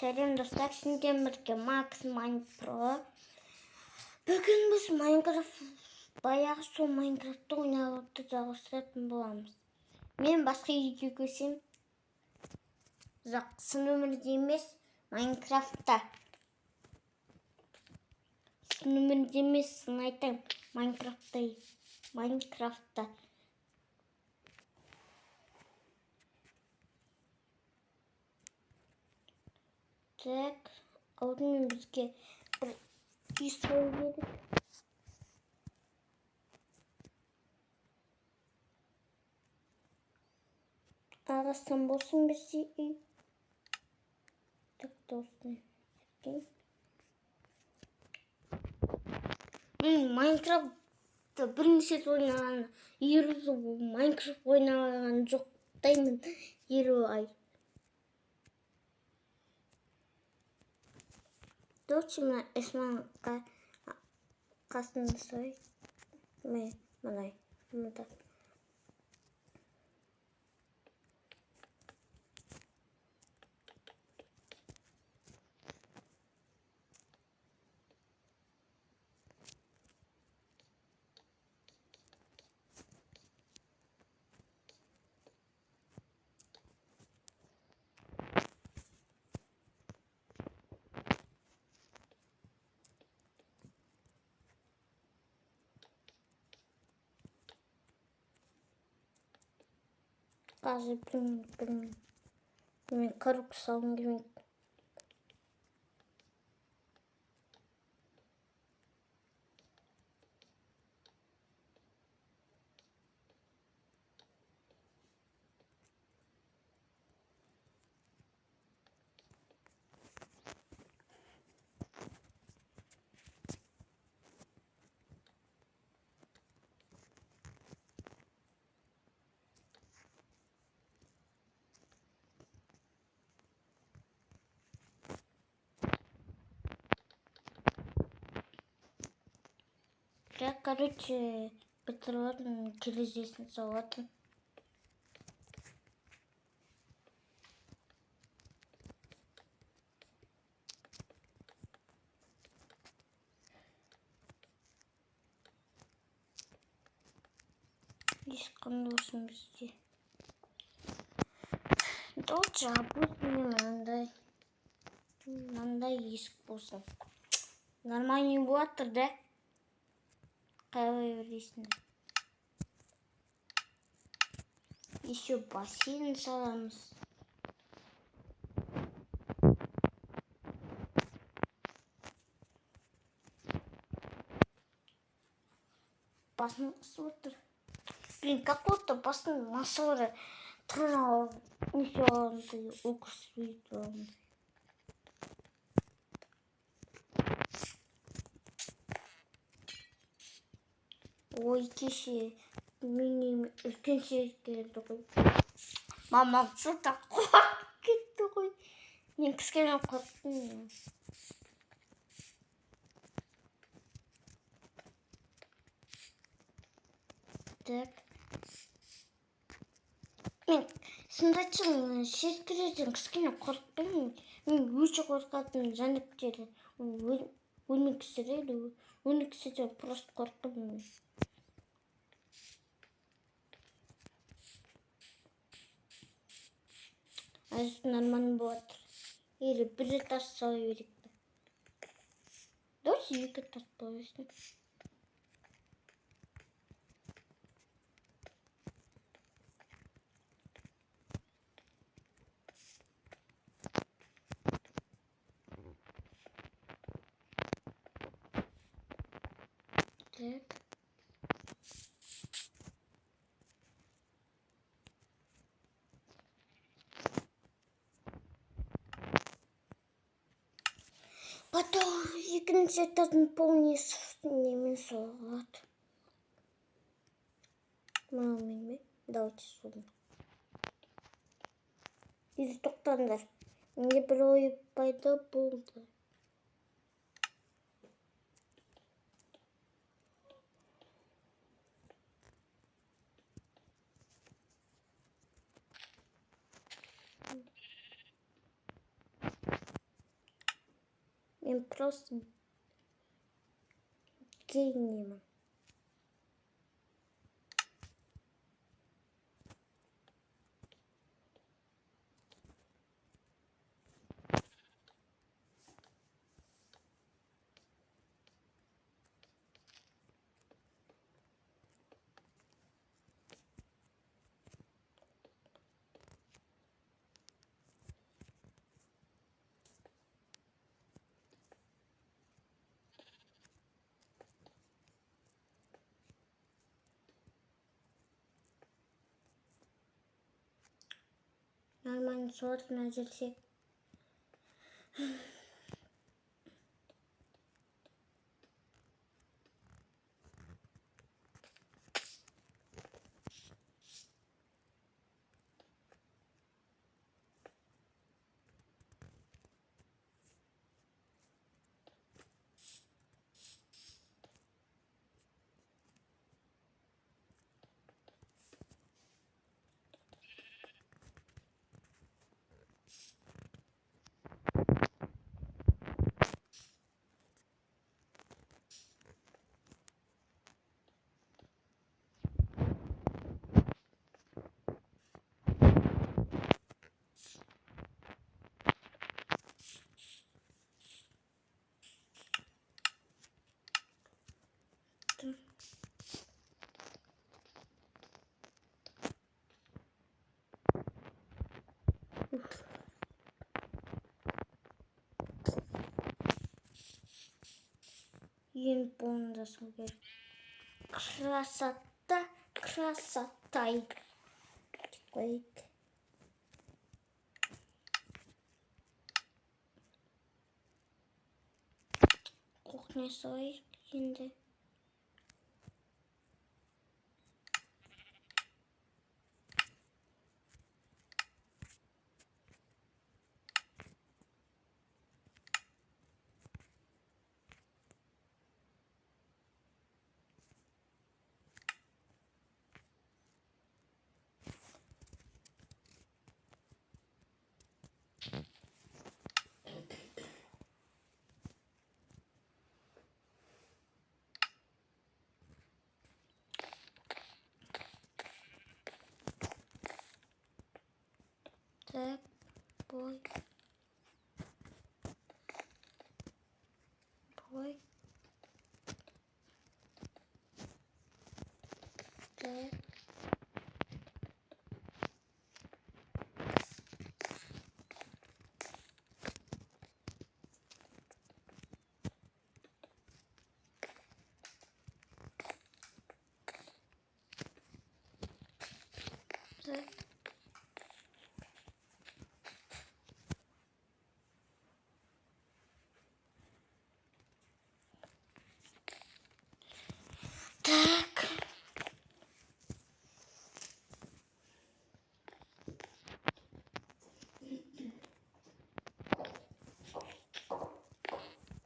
Сәлем достар, сіздермен бірге Макс Майнпро. Бүгін біз баяғы сол Майнкрафтты ойнауды жалғастыратын боламыз. Мен басқа үйге көшсем, сын өмірде емес, Майнкрафтта. Сын өмірде емес, сын айтайын, Майнкрафтта. Так, алдымен бізге бір үй салу керек. Ағастан болсын бізде үй. Так, достым. Мен Майнкрафтты бірінші рет ойнаған, Майнкрафт ойнаған жоқтаймын 20 ай. Дочима Эсман қасында сай. Мынай. Қазір білмеймін. Мен қырық салым келмейді. Я, короче, бітіріватым, терезесін салатым. Ешқандай болсын бізде. Доча, мынандай есік болсын. Нормальный болады, да? Қалай ойлайсыңдар? Еще бассейн саламыз. Басын қысып отыр. Блин, какой-то басын масылары тұрын неше оғанды оқырсыз өйтіп. Ой, кеше менің үлкен серік келді ғой. Мамам сұрта қорқып кетті ғой. Мен кішкене қорқтым. Так. Мен шынымды айтсам, серіктерден кішкене қорықпаймын. Мен өте қорқатын жәндіктері өлмексізден просто қорқамын. Әзір нормально болады. Или бір тас сала берек. Дұрыс, екі тас болсын. Так. Потом екінші этаждың полный немен соғылады. Мынамен ме? Давайте соғын. Енді тоқтаңдар. Менде бір ой пайда болды. Мен просто гениймін. Нормально сортына жүрсек. Ең болын жасау керек. Красотай. Қойып. Кухня салайық енді. Так, бой. Так. Так. Так.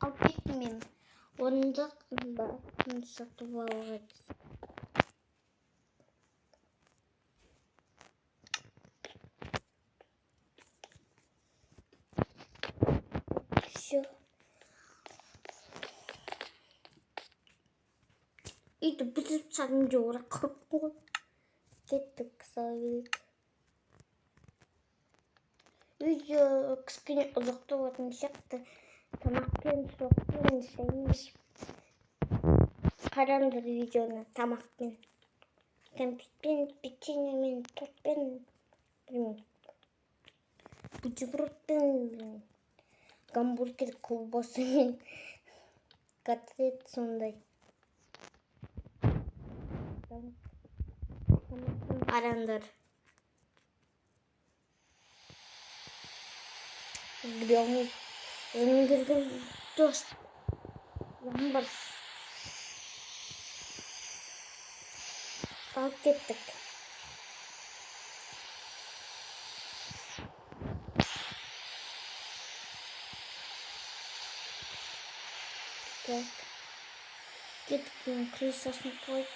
Ал кетмеймін. Орындық барын сатып алуға. Все. Үйді бұзып сағынды орақ қырып қой. Кеттік сағылық. Видео кішкене ұзақты болатын сияқты. Тамақпен соқпен сәймеш. Қараңдар видеоны тамақпен. Кәмпитпен, печеньемен, тортпен. Бутербродпен, гамбургер колбасымен. Котлет сондай. Қараңдар. Зінгірген дос. Ламбар. Ал кеттік. Так. Кеттік. Крысасын қойып.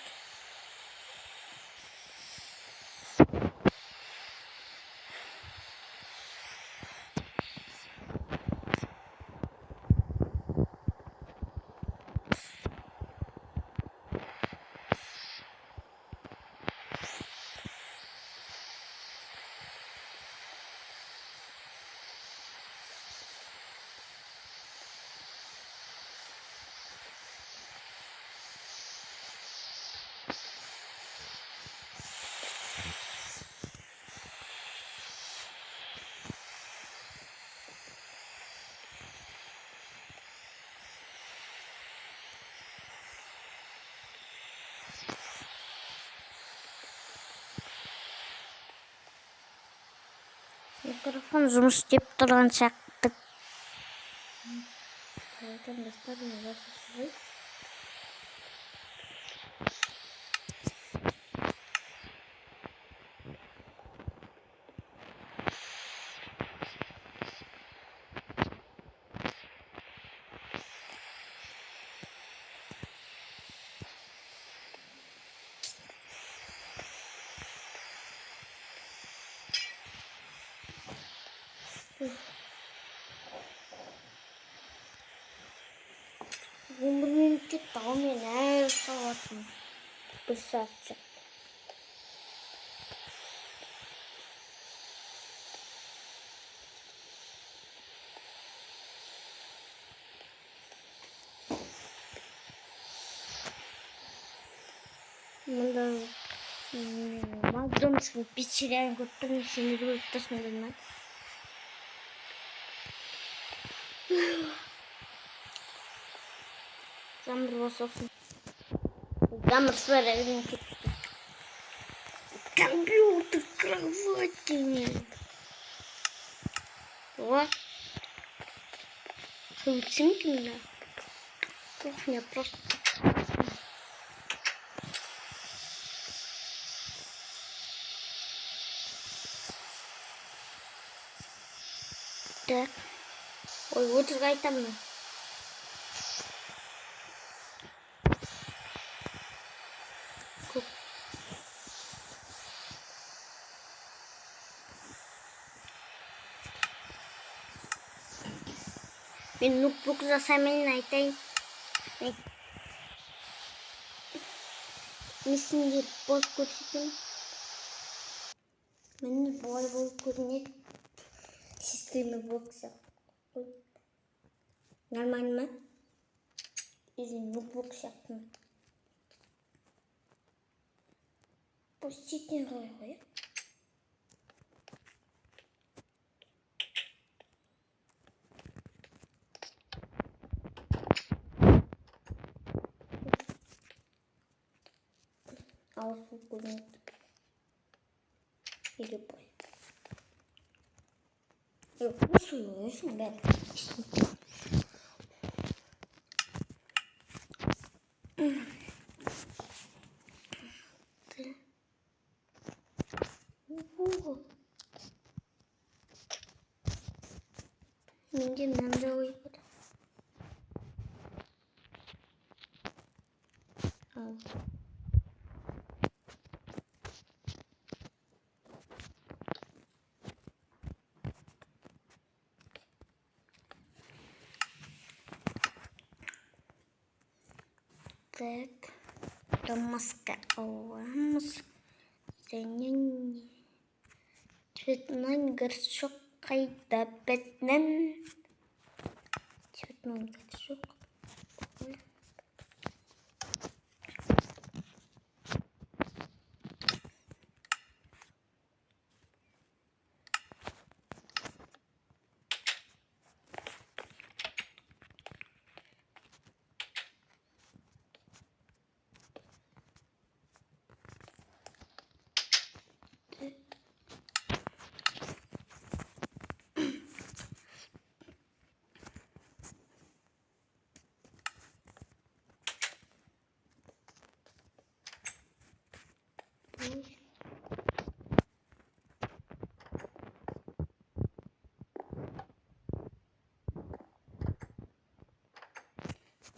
Mikrofon жұмыс істеп тұрған сияқты. Қайдан бастадым ғой? Өмірменке таумен әр салатын бір сағат шақты. Мұнда Макдональдстың пиццерияны көптің сені көріп тұрсың ма? Замыр басылсын. Замыр сварен кетті. Компьютер кровати. Вот. Картинки меня. Кухня просто. Так. Ой, вот там. Мен ноутбук жасаймын айтайын. Мессенджер бос көрсетемін. Мені бой болып көрінеді. Система бокса. Нормально ма? Или ноутбук сияқты. Пустите ғой. Ауызсыз көрінеді. Или бой. Слышно, да? Менде мынандай ой бар. Так, маска аламыз. Цветной горшок қайда бетнен? Цветной горшок.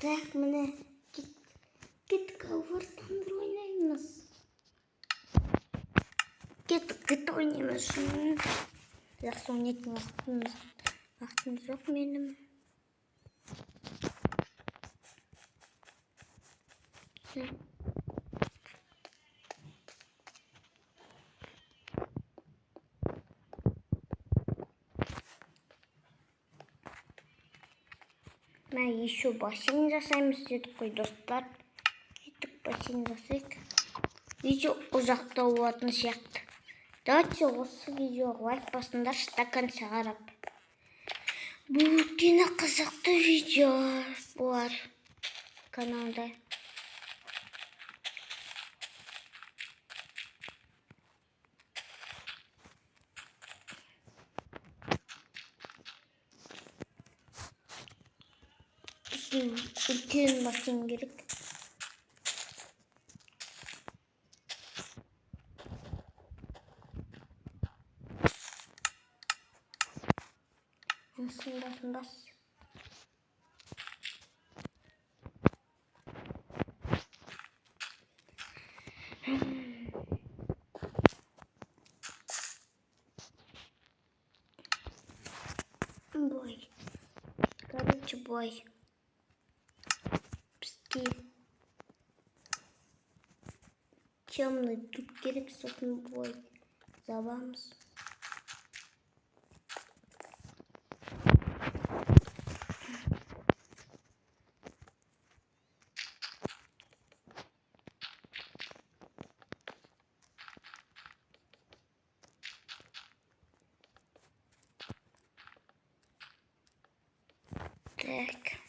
Так, міне кет ковартандыр ойнаймыз. Кет ойнаймыз. Жақсы ойнайтын уақытым жоқ менің. Мә, еще бассейн жасаймыз дедік қой, достар. Кеттік бассейн жасайық. Видео ұзақтау болатын сияқты. Давайте осы видеоға лайк басыңдаршы до конца қарап. Бұл өткені қызықты видео болар каналда. үлкен машина керек. Бас. Бой. Короче, бой. Пски. Темный тут керек, сосын бой. Забамыз. Так.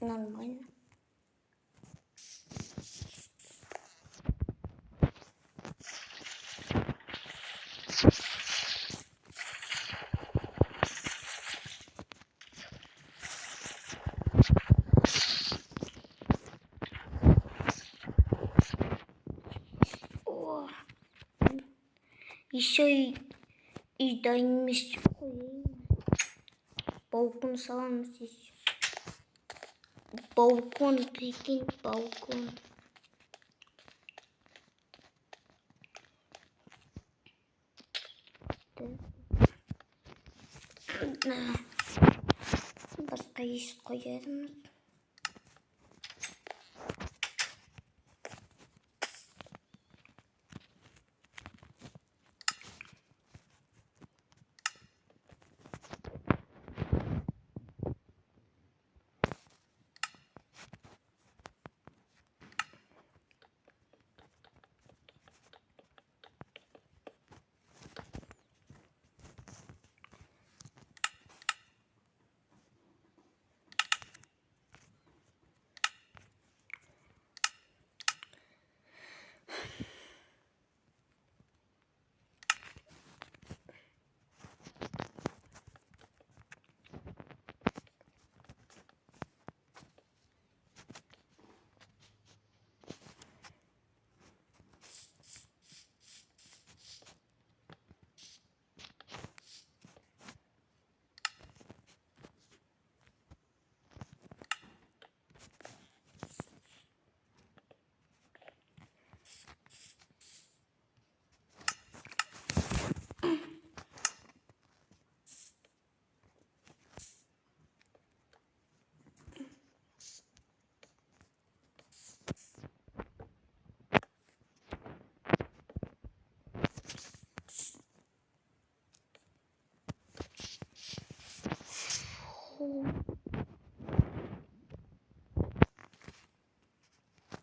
Нормально. О, еще и дайнеміз балкон саламыз еще. Балкон, прикинь, балкон. Басқа еш қоярмыз.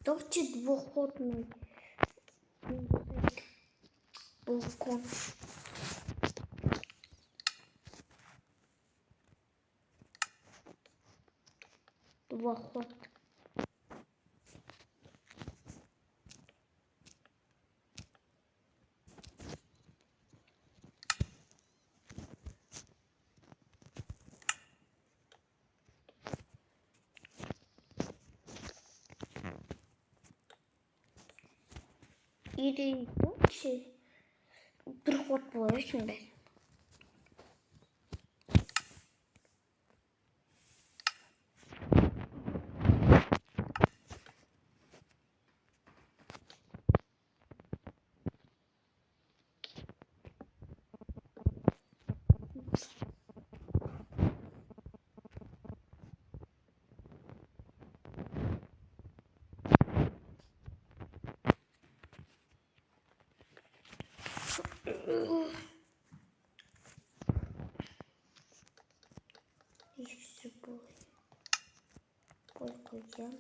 Давайте двухходный балкон. Двухход. Или дальше бір ход бола берсін бе? İkisi boy. Boy koyacağım.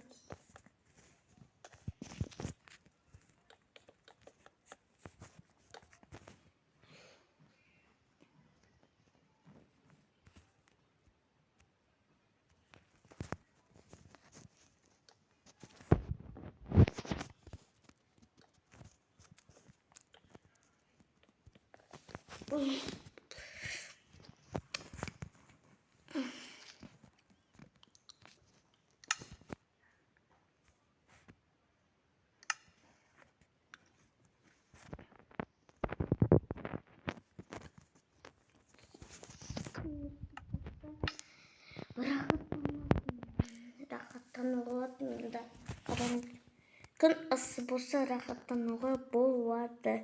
Рахаттануға да күн ысы болса рахаттануға болады.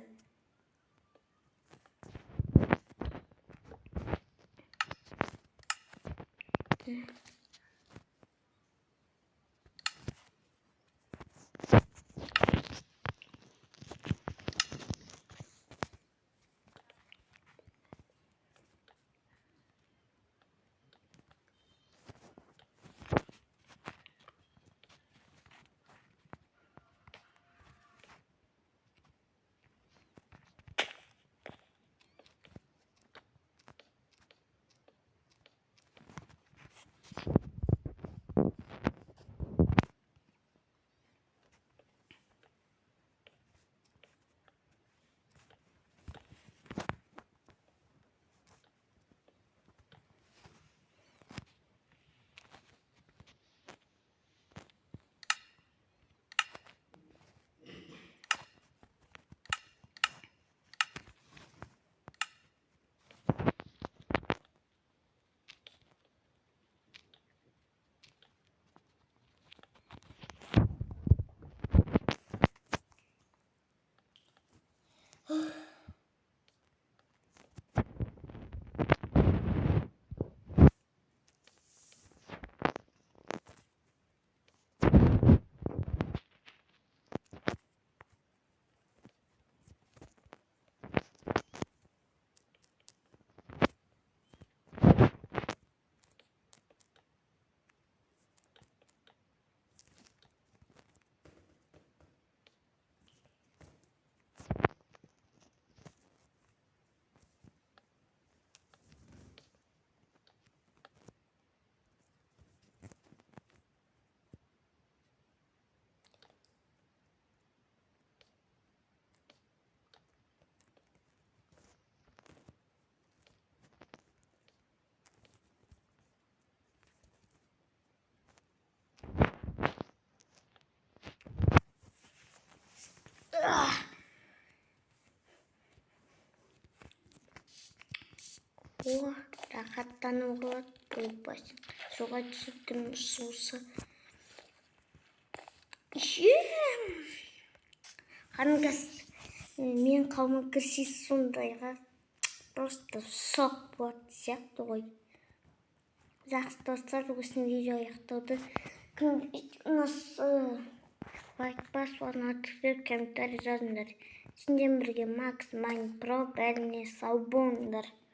О, рахаттануға болбасын. Суға түсіптім сусы. Қанғас, мен қалма кірсіз сондайға просто соқ болады сияқты ғой. Жақсы достар, осыны видео аяқтауды кім ұнасы лайк басып, нотификация комментарий жазыңдар. Сенден бірге Макс Майн Про, бәріне сау болыңдар.